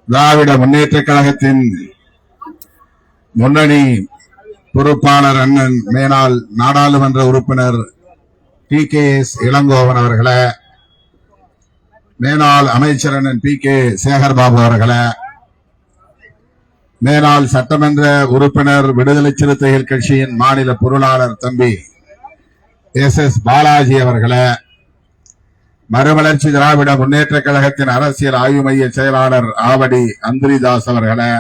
திராவிட முன்னேற்ற கழகத்தின் முன்னணி பொறுப்பாளர் அண்ணன் மேனாள் நாடாளுமன்ற உறுப்பினர் PKS இளங்கோவன் அவர்களே, மேனாள் அமைச்சர் அண்ணன் PK சேகர்பாபு அவர்களே, மேனாள் சட்டமன்ற உறுப்பினர் விடுதலை சிறுத்தைகள் கட்சியின் மாநில பொருளாளர் தம்பி SS பாலாஜி அவர்களே, மறுமலர்ச்சி திராவிட முன்னேற்ற கழகத்தின் அரசியல் ஆய்வு மைய செயலாளர் ஆவடி அந்திரிதாஸ் அவர்களே,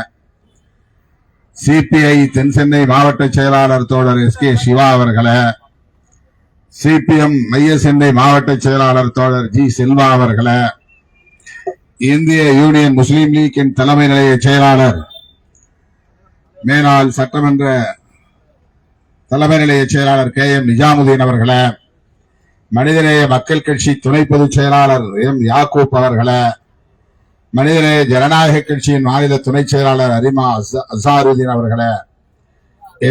CPI தென்சென்னை மாவட்ட செயலாளர் தோழர் SK சிவா அவர்களே, CPM மைய சென்னை மாவட்ட செயலாளர் தோழர் G செல்வா அவர்களே, இந்திய யூனியன் முஸ்லீம் லீக்கின் தலைமை நிலைய செயலாளர் மேனாள் சட்டமன்ற தலைமை நிலைய செயலாளர் KM நிஜாமுதீன் அவர்களே, மனிதநேய மக்கள் கட்சி துணை பொதுச் செயலாளர் M யாக்கூப் அவர்களே, மனிதநேய ஜனநாயக கட்சியின் மாநில துணை செயலாளர் அரிமா அசாருதீன் அவர்களே,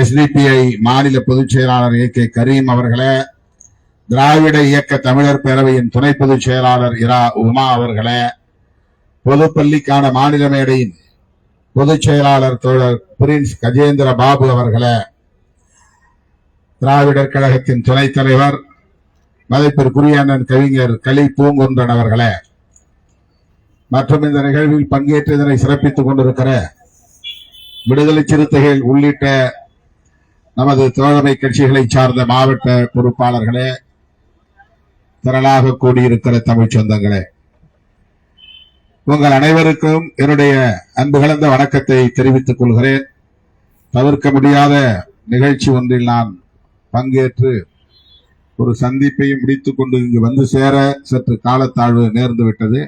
SDPI மாநில பொதுச் செயலாளர் AK கரீம் அவர்களே, திராவிட இயக்க தமிழர் பேரவையின் துணை பொதுச் செயலாளர் இரா உமா அவர்களே, பொதுப்பள்ளிக்கான மாநில மேடையின் பொதுச் செயலாளர் தோழர் பிரின்ஸ் கஜேந்திர பாபு அவர்களே, திராவிடர் கழகத்தின் துணைத் தலைவர் மதிப்பிற்குரிய அண்ணன் கவிஞர் கலி பூங்குன்றன் அவர்களே, மற்றும் இந்த நிகழ்வில் பங்கேற்று இதனை சிறப்பித்துக் கொண்டிருக்கிற விடுதலை சிறுத்தைகள் உள்ளிட்ட நமது தோழமை கட்சிகளை சார்ந்த மாவட்ட பொறுப்பாளர்களே, திரளாக கூடியிருக்கிற தமிழ் சொந்தங்களே, உங்கள் அனைவருக்கும் என்னுடைய அன்பு கலந்த வணக்கத்தை தெரிவித்துக் கொள்கிறேன். தவிர்க்க முடியாத நிகழ்ச்சி ஒன்றில் நான் பங்கேற்று ஒரு சந்திப்பையும் முடித்துக் கொண்டு இங்கு வந்து சேர சற்று காலத்தாழ்வு நேர்ந்து விட்டது.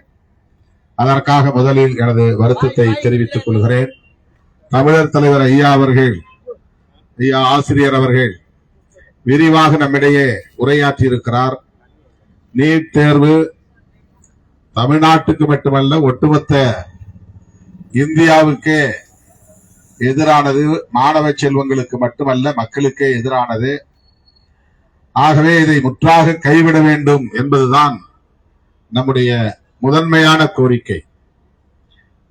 அதற்காக முதலில் எனது வருத்தத்தை தெரிவித்துக் கொள்கிறேன். தமிழர் தலைவர் ஐயா ஆசிரியர் அவர்கள் விரிவாக நம்மிடையே உரையாற்றி இருக்கிறார். நீட் தேர்வு தமிழ்நாட்டுக்கு மட்டுமல்ல, ஒட்டுமொத்த இந்தியாவுக்கே எதிரானது, மாணவ செல்வங்களுக்கு மட்டுமல்ல மக்களுக்கே எதிரானது. ஆகவே இதை முற்றாக கைவிட வேண்டும் என்பதுதான் நம்முடைய முதன்மையான கோரிக்கை.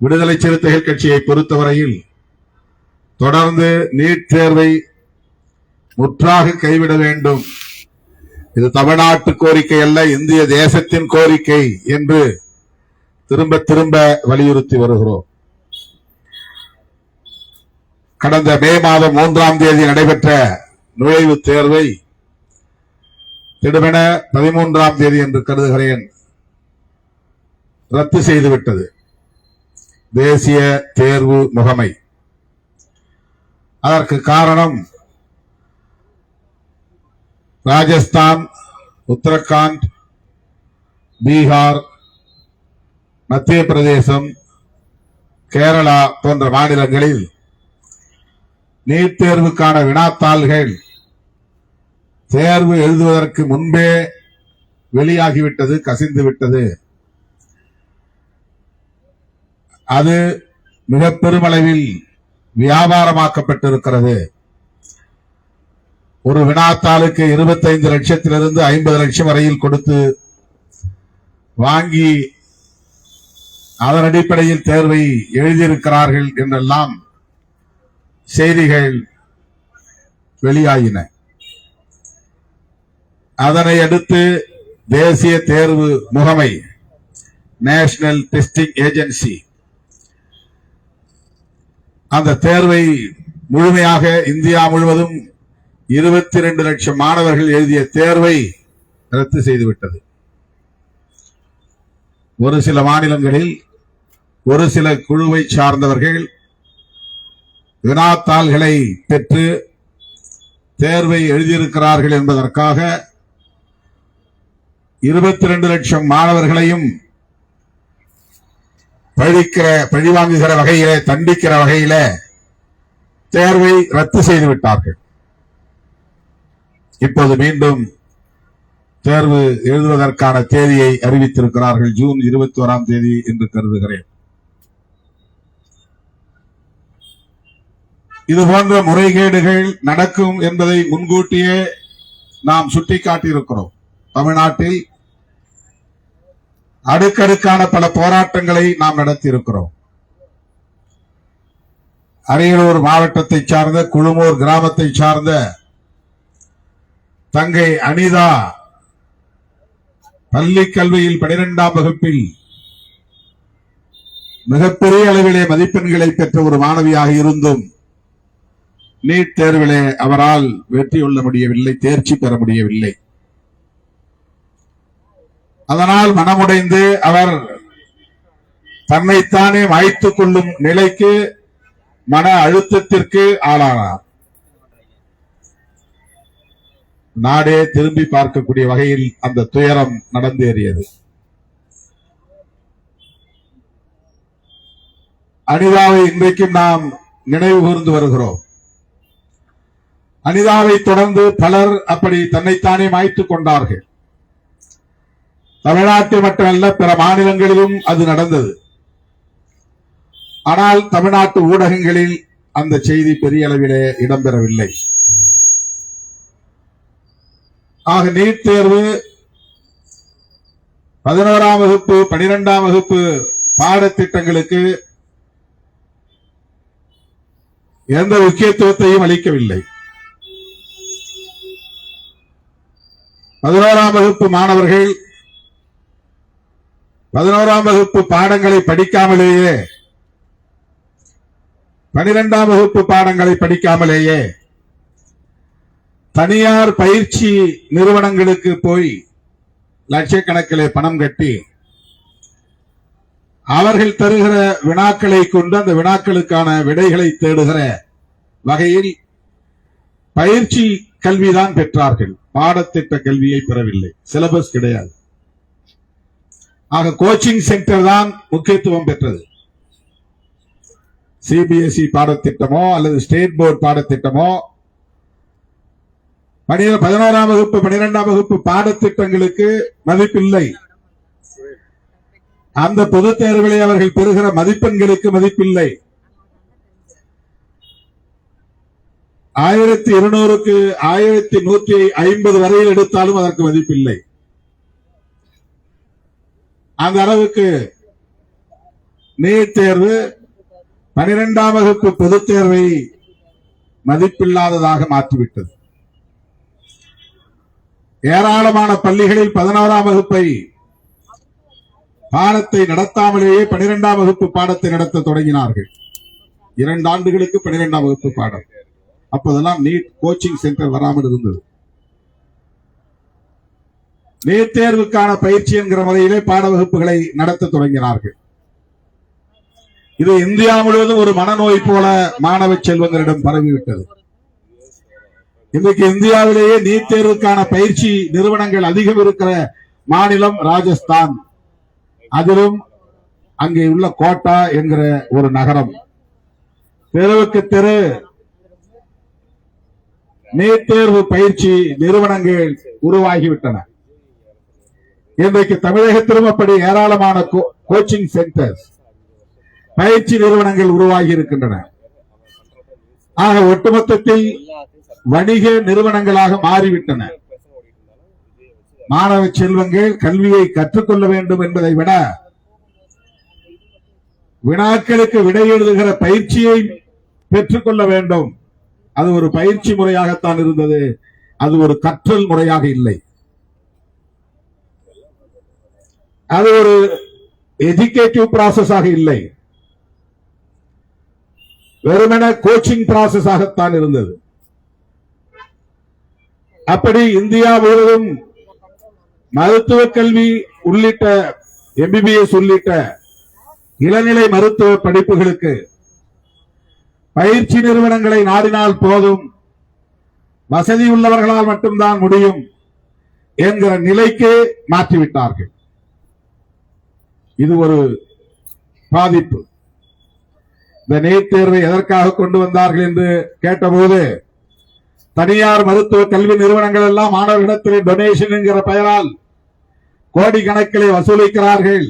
விடுதலை சிறுத்தைகள் கட்சியை பொறுத்தவரையில் தொடர்ந்து நீட் தேர்வை முற்றாக கைவிட வேண்டும், இது தமிழ்நாட்டு கோரிக்கை அல்ல, இந்திய தேசத்தின் கோரிக்கை என்று திரும்ப திரும்ப வலியுறுத்தி வருகிறோம். கடந்த மே மாதம் 3ஆம் தேதி நடைபெற்ற நுழைவுத் தேர்வை திடுமென 13ஆம் தேதி என்று கருதுகிறேன் ரத்து செய்துவிட்டது தேசிய தேர்வு முகமை. அதற்கு காரணம் ராஜஸ்தான், உத்தரகாண்ட், பீகார், மத்திய பிரதேசம், கேரளா போன்ற மாநிலங்களில் நீட் தேர்வுக்கான வினாத்தாள்கள் தேர்வு எழுதுவதற்கு முன்பே வெளியாகிவிட்டது, கசிந்துவிட்டது. அது மிக பெருமளவில் வியாபாரமாக்கப்பட்டிருக்கிறது. ஒரு வினாத்தாளுக்கு 25 லட்சத்திலிருந்து 50 லட்சம் வரையில் கொடுத்து வாங்கி அதன் அடிப்படையில் தேர்வை எழுதியிருக்கிறார்கள் என்றெல்லாம் செய்திகள் வெளியாகின. அதனை அடுத்து தேசிய தேர்வு முகமை, நேஷனல் டெஸ்டிங் ஏஜென்சி, அந்த தேர்வை முழுமையாக இந்தியா முழுவதும் 22 லட்சம் மாணவர்கள் எழுதிய தேர்வை ரத்து செய்துவிட்டது. ஒரு சில மாநிலங்களில் ஒரு சில குழுவை சார்ந்தவர்கள் வினாத்தாள்களை பெற்று தேர்வை எழுதியிருக்கிறார்கள் என்பதற்காக 22 லட்சம் மாணவர்களையும் பழிவாங்குகிற வகையிலே, தண்டிக்கிற வகையிலே தேர்வை ரத்து செய்துவிட்டார்கள். இப்போது மீண்டும் தேர்வு எழுதுவதற்கான தேதியை அறிவித்திருக்கிறார்கள். ஜூன் 21ஆம் தேதி என்று கருதுகிறேன். இதுபோன்ற முறைகேடுகள் நடக்கும் என்பதை முன்கூட்டியே நாம் சுட்டிக்காட்டியிருக்கிறோம். தமிழ்நாட்டில் அடுக்கடுக்கான பல போராட்டங்களை நாம் நடத்தியிருக்கிறோம். அரியலூர் மாவட்டத்தை சார்ந்த குழுமூர் கிராமத்தை சார்ந்த தங்கை அனிதா பள்ளி கல்வியில் 12ஆம் வகுப்பில் மிகப்பெரிய அளவிலே மதிப்பெண்களை பெற்ற ஒரு மாணவியாக இருந்தும் நீட் தேர்விலே அவரால் வெற்றி கொள்ள முடியவில்லை, தேர்ச்சி பெற முடியவில்லை. அதனால் மனமுடைந்து அவர் தன்னைத்தானே மாய்த்துக் கொள்ளும் நிலைக்கு, மன அழுத்தத்திற்கு ஆளானார். நாடே திரும்பி பார்க்கக்கூடிய வகையில் அந்த துயரம் நடந்தேறியது. அனிதாவை இன்றைக்கும் நாம் நினைவு கூர்ந்து வருகிறோம். அனிதாவை தொடர்ந்து பலர் அப்படி தன்னைத்தானே மாய்த்துக் கொண்டார்கள். தமிழ்நாட்டில் மட்டுமல்ல, பிற மாநிலங்களிலும் அது நடந்தது. ஆனால் தமிழ்நாட்டு ஊடகங்களில் அந்த செய்தி பெரிய அளவிலே இடம்பெறவில்லை. ஆக நீட் தேர்வு 11ஆம் வகுப்பு 12ஆம் வகுப்பு பாடத்திட்டங்களுக்கு எந்த முக்கியத்துவத்தையும் அளிக்கவில்லை. 11ஆம் வகுப்பு மாணவர்கள் 11ஆம் வகுப்பு பாடங்களை படிக்காமலேயே, 12ஆம் வகுப்பு பாடங்களை படிக்காமலேயே தனியார் பயிற்சி நிறுவனங்களுக்கு போய் லட்சக்கணக்கிலே பணம் கட்டி அவர்கள் தருகிற வினாக்களை கொண்டு அந்த வினாக்களுக்கான விடைகளை தேடுகிற வகையில் பயிற்சி கல்விதான் பெற்றார்கள். பாடத்திட்ட கல்வியை பெறவில்லை. சிலபஸ் கிடையாது. ஆக கோச்சிங் சென்டர் தான் முக்கியத்துவம் பெற்றது. சிபிஎஸ்இ பாடத்திட்டமோ அல்லது ஸ்டேட் போர்டு பாடத்திட்டமோ 11ஆம் வகுப்பு 12ஆம் வகுப்பு பாடத்திட்டங்களுக்கு மதிப்பில்லை. அந்த பொதுத் தேர்விலே அவர்கள் பெறுகிற மதிப்பெண்களுக்கு மதிப்பில்லை. 1200க்கு 1150 வரையில் எடுத்தாலும் அதற்கு மதிப்பில்லை. அந்த அளவுக்கு நீட் தேர்வு 12ஆம் வகுப்பு பொதுத் தேர்வை மதிப்பில்லாததாக மாற்றிவிட்டது. ஏராளமான பள்ளிகளில் 11ஆம் வகுப்பை பாடத்தை நடத்தாமலேயே 12ஆம் வகுப்பு பாடத்தை நடத்த தொடங்கினார்கள். 2 ஆண்டுகளுக்கு 12ஆம் வகுப்பு பாடம். அப்போதெல்லாம் நீட் கோச்சிங் சென்டர் வராமல் இருந்தது. நீட் தேர்வுக்கான பயிற்சி என்கிற முறையிலே பாட வகுப்புகளை நடத்த தொடங்கினார்கள். இது இந்தியா முழுவதும் ஒரு மனநோய் போல மாணவ செல்வங்களிடம் பரவிவிட்டது. இன்றைக்கு இந்தியாவிலேயே நீட் தேர்வுக்கான பயிற்சி நிறுவனங்கள் அதிகம் இருக்கிற மாநிலம் ராஜஸ்தான். அதிலும் அங்கே உள்ள கோட்டா என்கிற ஒரு நகரம். தெருவுக்கு தெரு நீட் தேர்வு பயிற்சி நிறுவனங்கள் உருவாகிவிட்டன. இன்றைக்கு தமிழகத்திலும் அப்படி ஏராளமான கோச்சிங் சென்டர்ஸ், பயிற்சி நிறுவனங்கள் உருவாகி இருக்கின்றன. ஆக ஒட்டுமொத்தத்தில் வணிக நிறுவனங்களாக மாறிவிட்டன. மாணவ செல்வங்கள் கல்வியை கற்றுக்கொள்ள வேண்டும் என்பதை விட வினாக்களுக்கு விடை எழுதுகிற பயிற்சியை பெற்றுக்கொள்ள வேண்டும். அது ஒரு பயிற்சி முறையாகத்தான் இருந்தது. அது ஒரு கற்றல் முறையாக இல்லை. அது ஒரு எஜுகேட்டிவ் ப்ராசஸ் ஆக இல்லை. வெறுமன கோச்சிங் ப்ராசஸ் ஆகத்தான் இருந்தது. அப்படி இந்தியா முழுவதும் மருத்துவ கல்வி உள்ளிட்ட எம்பிபிஎஸ் உள்ளிட்ட இளநிலை மருத்துவ படிப்புகளுக்கு பயிற்சி நிறுவனங்களை நாடினால் போதும், வசதி உள்ளவர்களால் மட்டும்தான் முடியும் என்கிற நிலைக்கு மாற்றிவிட்டார்கள். இது ஒரு பாதிப்பு. இந்த நீட் தேர்வை எதற்காக கொண்டு வந்தார்கள் என்று கேட்டபோது, தனியார் மருத்துவ கல்வி நிறுவனங்கள் எல்லாம் மாணவர்களிடத்திலே டொனேஷன் என்கிற பெயரால் கோடிக்கணக்கிலே வசூலிக்கிறார்கள்,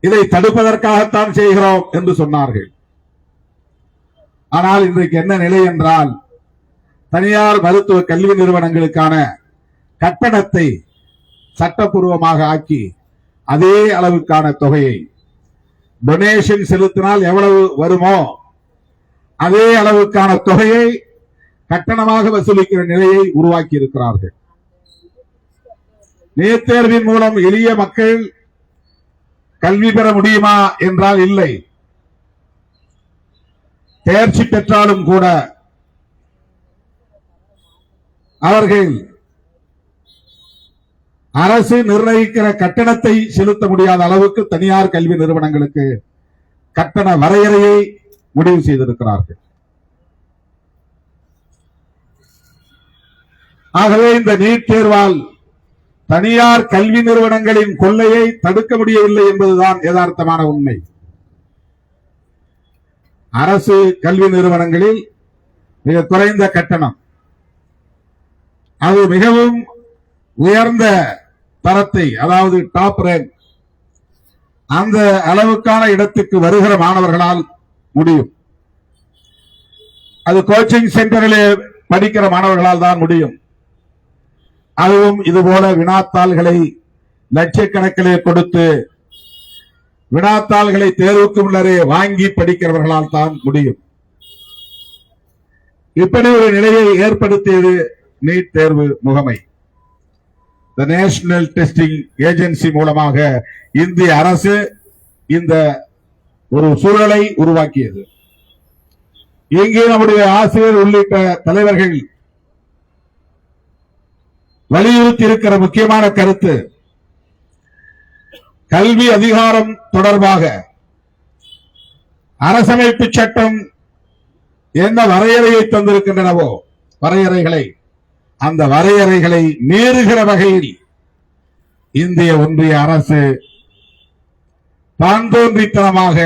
இதை தடுப்பதற்காகத்தான் செய்கிறோம் என்று சொன்னார்கள். ஆனால் இன்றைக்கு என்ன நிலை என்றால், தனியார் மருத்துவ கல்வி நிறுவனங்களுக்கான கட்டணத்தை சட்டப்பூர்வமாக ஆக்கி அதே அளவுக்கான தொகையை டொனேஷன் செலுத்தினால் எவ்வளவு வருமோ அதே அளவுக்கான தொகையை கட்டணமாக வசூலிக்கிற நிலையை உருவாக்கி இருக்கிறார்கள். நீட் தேர்வின் மூலம் எளிய மக்கள் கல்வி பெற முடியுமா என்றால் இல்லை. தேர்ச்சி பெற்றாலும் கூட அவர்கள் அரசு நிர்ணயிக்கிற கட்டணத்தை செலுத்த முடியாத அளவுக்கு தனியார் கல்வி நிறுவனங்களுக்கு கட்டண வரையறையை முடிவு செய்திருக்கிறார்கள். ஆகவே இந்த நீட் தேர்வால் தனியார் கல்வி நிறுவனங்களின் கொள்ளையை தடுக்க முடியவில்லை என்பதுதான் யதார்த்தமான உண்மை. அரசு கல்வி நிறுவனங்களில் மிக குறைந்த கட்டணம், அது மிகவும் உயர்ந்த தரத்தை, அதாவது டாப் ரேங்க், அந்த அளவுக்கான இடத்துக்கு வருகிற மாணவர்களால் முடியும். அது கோச்சிங் சென்டரிலே படிக்கிற மாணவர்களால் தான் முடியும். அதுவும் இதுபோல வினாத்தாள்களை லட்சக்கணக்கிலே கொடுத்து வினாத்தாள்களை தேர்வுக்கு முன்னரே வாங்கி படிக்கிறவர்களால் தான் முடியும். இப்படி ஒரு நிலையை ஏற்படுத்தியது நீட் தேர்வு முகமை. நேஷனல் டெஸ்டிங் ஏஜென்சி மூலமாக இந்திய அரசு இந்த ஒரு சூழலை உருவாக்கியது. இங்கே நம்முடைய ஆசிரியர் உள்ளிட்ட தலைவர்கள் வலியுறுத்தி இருக்கிற முக்கியமான கருத்து, கல்வி அதிகாரம் தொடர்பாக அரசமைப்பு சட்டம் என்ன வரையறையை தந்திருக்கின்றனவோ வரையறைகளை, அந்த வரையறைகளை மீறுகிற வகையில் இந்திய ஒன்றிய அரசு தான்தோன்றித்தனமாக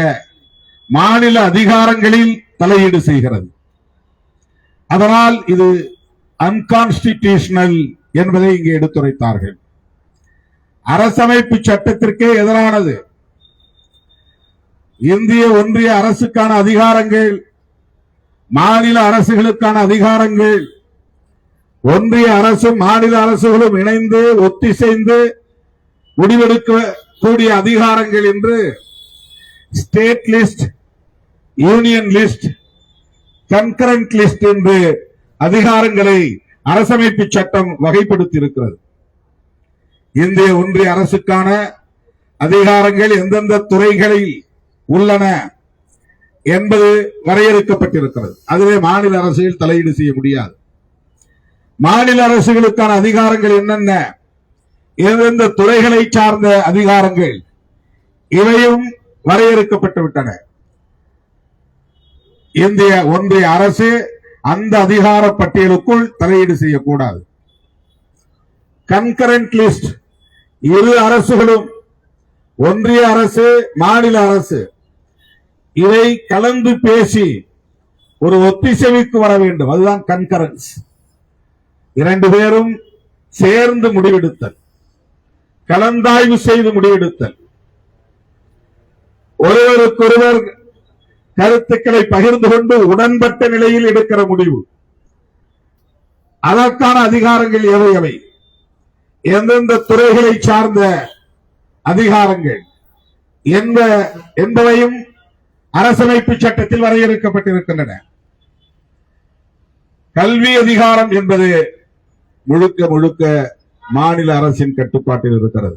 மாநில அதிகாரங்களில் தலையீடு செய்கிறது. அதனால் இது அன்கான்ஸ்டிடியூஷனல் என்பதை இங்கே எடுத்துரைத்தார்கள். அரசமைப்பு சட்டத்திற்கே எதிரானது. இந்திய ஒன்றிய அரசுக்கான அதிகாரங்கள், மாநில அரசுகளுக்கான அதிகாரங்கள், ஒன்றிய அரசும் மாநில அரசுகளும் இணைந்து ஒத்திசைந்து முடிவெடுக்கக்கூடிய அதிகாரங்கள் என்று state list, union list, concurrent list என்று அதிகாரங்களை அரசமைப்பு சட்டம் வகைப்படுத்தி இருக்கிறது. இந்திய ஒன்றிய அரசுக்கான அதிகாரங்கள் எந்தெந்த துறைகளில் உள்ளன என்பது வரையறுக்கப்பட்டிருக்கிறது. அதுவே மாநில அரசுகள் தலையீடு செய்ய முடியாது. மாநில அரசுகளுக்கான அதிகாரங்கள் என்னென்ன, எந்தெந்த துறைகளை சார்ந்த அதிகாரங்கள், இவையும் வரையறுக்கப்பட்டு விட்டன. இந்திய ஒன்றிய அரசு அந்த அதிகார பட்டியலுக்குள் தலையீடு செய்யக்கூடாது. கன்கரண்ட் லிஸ்ட், இரு அரசுகளும், ஒன்றிய அரசு மாநில அரசு, இவை கலந்து பேசி ஒரு ஒத்திசைவுக்கு வர வேண்டும். அதுதான் கன்கரன்ஸ். இரண்டு பேரும் சேர்ந்து முடிவெடுத்தல், கலந்தாய்வு செய்து முடிவெடுத்தல், ஒருவருக்கொருவர் கருத்துக்களை பகிர்ந்து கொண்டு உடன்பட்ட நிலையில் எடுக்கிற முடிவு. அதற்கான அதிகாரங்கள் எவை எவை, எந்தெந்த துறைகளை சார்ந்த அதிகாரங்கள் என்பவையும் அரசமைப்பு சட்டத்தில் வரையறுக்கப்பட்டிருக்கின்றன. கல்வி அதிகாரம் என்பது முழுக்க முழுக்க மாநில அரசின் கட்டுப்பாட்டில் இருக்கிறது.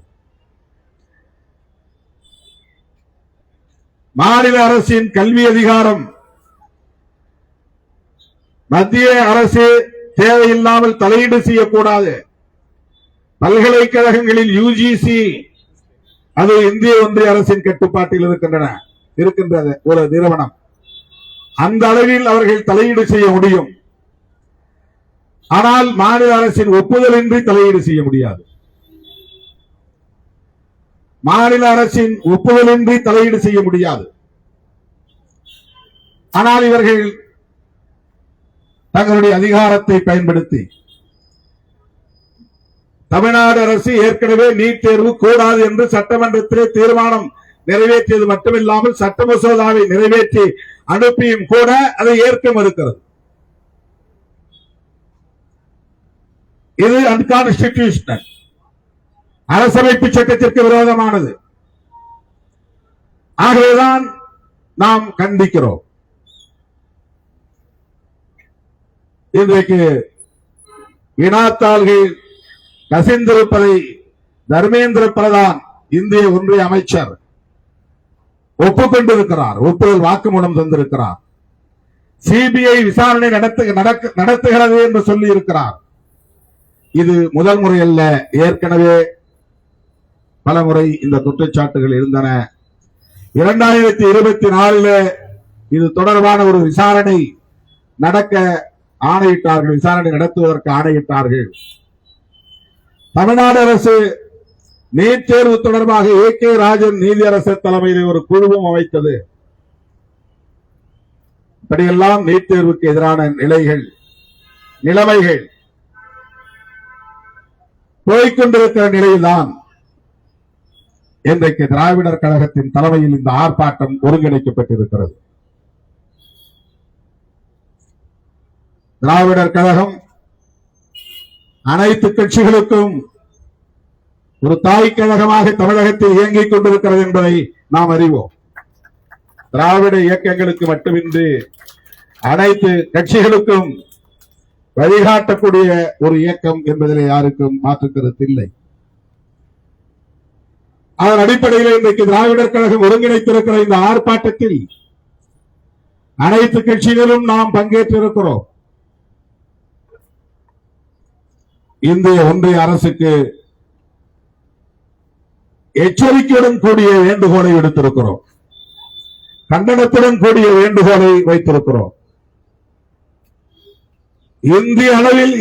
மாநில அரசின் கல்வி அதிகாரம் மத்திய அரசு தேவையில்லாமல் தலையீடு செய்யக்கூடாது. பல்கலைக்கழகங்களில் யுஜிசி, அது இந்திய ஒன்றிய அரசின் கட்டுப்பாட்டில் இருக்கின்றது ஒரு நிறுவனம். அந்த அளவில் அவர்கள் தலையீடு செய்ய முடியும். ஆனால் மாநில அரசின் ஒப்புதலின்றி தலையீடு செய்ய முடியாது. மாநில அரசின் ஒப்புதலின்றி தலையீடு செய்ய முடியாது. ஆனால் இவர்கள் தங்களுடைய அதிகாரத்தை பயன்படுத்தி, தமிழ்நாடு அரசு ஏற்கனவே நீட் தேர்வு கூடாது என்று சட்டமன்றத்திலே தீர்மானம் நிறைவேற்றியது மட்டுமில்லாமல் சட்ட மசோதாவை நிறைவேற்றி அனுப்பியும் கூட அதை ஏற்க மறுக்கிறது. இது அன்கான்ஸ்டிடியூஷனல், அரசமைப்பு சட்டத்திற்கு விரோதமானது. ஆகவேதான் நாம் கண்டிக்கிறோம். இன்றைக்கு வினாத்தாள்கள் கசிந்திருப்பதை தர்மேந்திர பிரதான் இந்திய ஒன்றிய அமைச்சர் ஒப்புக்கொண்டிருக்கிறார், ஒப்புதல் வாக்குமூலம் தந்திருக்கிறார். சிபிஐ விசாரணை நடத்துகிறது என்று சொல்லி இருக்கிறார். இது முதல் முறை அல்ல, ஏற்கனவே பல முறை இந்த குற்றச்சாட்டுகள் இருந்தன. 2024 இது தொடர்பான ஒரு விசாரணை நடக்க ஆணையிட்டார்கள், விசாரணை நடத்துவதற்கு ஆணையிட்டார்கள். தமிழ்நாடு அரசு நீட் தேர்வு தொடர்பாக A.K. ராஜன் நீதியரசர் தலைமையில் ஒரு குழுவும் அமைத்தது. இப்படியெல்லாம் நீட் தேர்வுக்கு எதிரான நிலைமைகள் போய்கொண்டிருக்கிற நிலையில்தான் இன்றைக்கு திராவிடர் கழகத்தின் தலைமையில் இந்த ஆர்ப்பாட்டம் ஒருங்கிணைக்கப்பட்டிருக்கிறது. திராவிடர் கழகம் அனைத்து கட்சிகளுக்கும் ஒரு தாய் கழகமாக தமிழகத்தில் இயங்கிக் கொண்டிருக்கிறது என்பதை நாம் அறிவோம். திராவிட இயக்கங்களுக்கு மட்டுமின்றி அனைத்து கட்சிகளுக்கும் வழிகாட்டக்கூடிய ஒரு இயக்கம் என்பதிலே யாருக்கும் மாற்று கருத்து இல்லை. அதன் அடிப்படையில் இன்றைக்கு திராவிடர் கழகம் ஒருங்கிணைத்திருக்கிற இந்த ஆர்ப்பாட்டத்தில் அனைத்து கட்சிகளும் நாம் பங்கேற்றிருக்கிறோம். இந்திய ஒன்றிய அரசுக்கு எச்சரிக்கையுடன் கூடிய வேண்டுகோளை விடுத்திருக்கிறோம், கண்டனத்துடன் கூடிய வேண்டுகோளை வைத்திருக்கிறோம். இந்திய அளவில்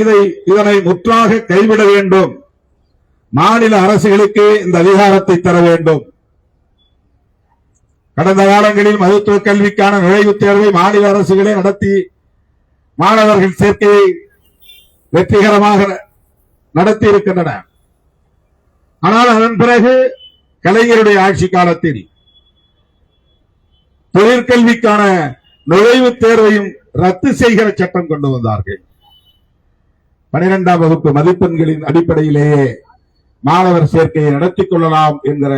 இதனை முற்றாக கைவிட வேண்டும். மாநில அரசுகளுக்கு இந்த அதிகாரத்தை தர வேண்டும். கடந்த காலங்களில் மருத்துவ கல்விக்கான நுழைவுத் தேர்வை மாநில அரசுகளே நடத்தி மாணவர்கள் சேர்க்கையை வெற்றிகரமாக நடத்தி இருக்கின்றன. ஆனால் அதன் பிறகு கலைஞருடைய ஆட்சி காலத்தில் தொழிற்கல்விக்கான நுழைவுத் தேர்வையும் ரத்து செய்கிற சட்டம் கொண்டு வந்தார்கள். 12ஆம் வகுப்பு மதிப்பெண்களின் அடிப்படையிலேயே மாணவர் சேர்க்கையை நடத்திக் கொள்ளலாம் என்கிற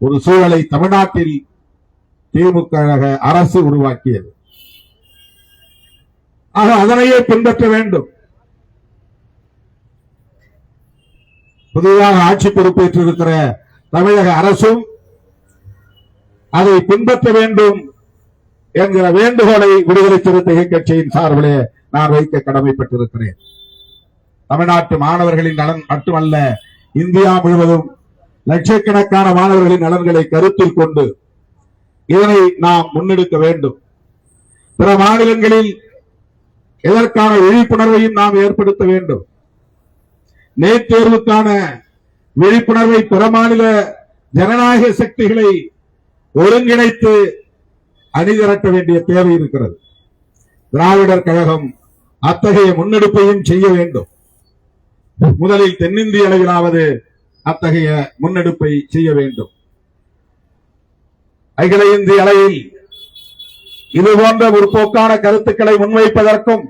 ஒரு சூழலை தமிழ்நாட்டில் திமுக அரசு உருவாக்கியது. ஆக அதனையே பின்பற்ற வேண்டும். புதிதாக ஆட்சி பொறுப்பேற்றிருக்கிற தமிழக அரசும் அதை பின்பற்ற வேண்டும் என்கிற வேண்டுகோளை விடுதலை சிறுத்தைகள் கட்சியின் சார்பிலே நான் வைக்க கடமைப்பட்டிருக்கிறேன். தமிழ்நாட்டு மாணவர்களின் நலன் மட்டுமல்ல, இந்தியா முழுவதும் லட்சக்கணக்கான மாணவர்களின் நலன்களை கருத்தில் கொண்டு இதனை நாம் முன்னெடுக்க வேண்டும். பிற மாநிலங்களில் இதற்கான விழிப்புணர்வையும் நாம் ஏற்படுத்த வேண்டும். நீட் தேர்வுக்கான விழிப்புணர்வை பிற மாநில ஜனநாயக சக்திகளை ஒருங்கிணைத்து அணிதிரட்ட வேண்டிய தேவை இருக்கிறது. திராவிடர் கழகம் அத்தகைய முன்னெடுப்பையும் செய்ய வேண்டும். முதலில் தென்னிந்திய அளவிலாவது அத்தகைய முன்னெடுப்பை செய்ய வேண்டும். அகில இந்திய அளவில் இதுபோன்ற ஒரு போக்கான கருத்துக்களை முன்வைப்பதற்கும்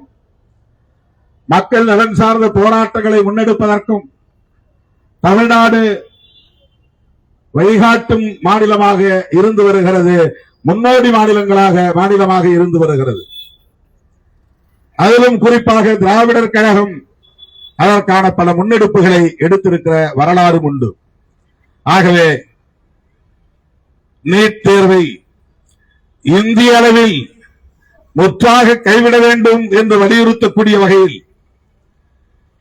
மக்கள் நலன் சார்ந்த போராட்டங்களை முன்னெடுப்பதற்கும் தமிழ்நாடு வழிகாட்டும் மாநிலமாக இருந்து வருகிறது, முன்னோடி மாநிலமாக இருந்து வருகிறது. அதிலும் குறிப்பாக திராவிடர் கழகம் அதற்கான பல முன்னெடுப்புகளை எடுத்திருக்கிற வரலாறும் உண்டு. ஆகவே நீட் தேர்வை இந்திய அளவில் முற்றாக கைவிட வேண்டும் என்று வலியுறுத்தக்கூடிய வகையில்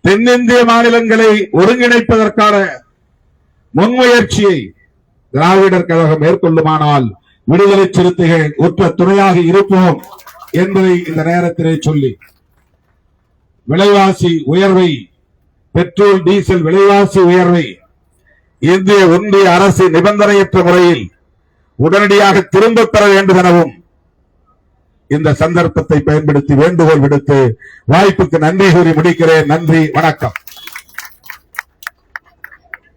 தென்னிந்திய மாநிலங்களை ஒருங்கிணைப்பதற்கான முன்முயற்சியை திராவிடர் கழகம் மேற்கொள்ளுமானால் விடுதலை சிறுத்தைகள் உற்ற துணையாக இருப்போம் என்பதை இந்த நேரத்திலே சொல்லி, விலைவாசி உயர்வை, பெட்ரோல் டீசல் விலைவாசி உயர்வை இந்திய ஒன்றிய அரசு நிபந்தனையற்ற முறையில் உடனடியாக திரும்பப் பெற வேண்டும் எனவும் இந்த சந்தர்ப்பத்தை பயன்படுத்தி வேண்டுகோள் விடுத்து வாய்ப்புக்கு நன்றி கூறி முடிக்கிறேன். நன்றி, வணக்கம்.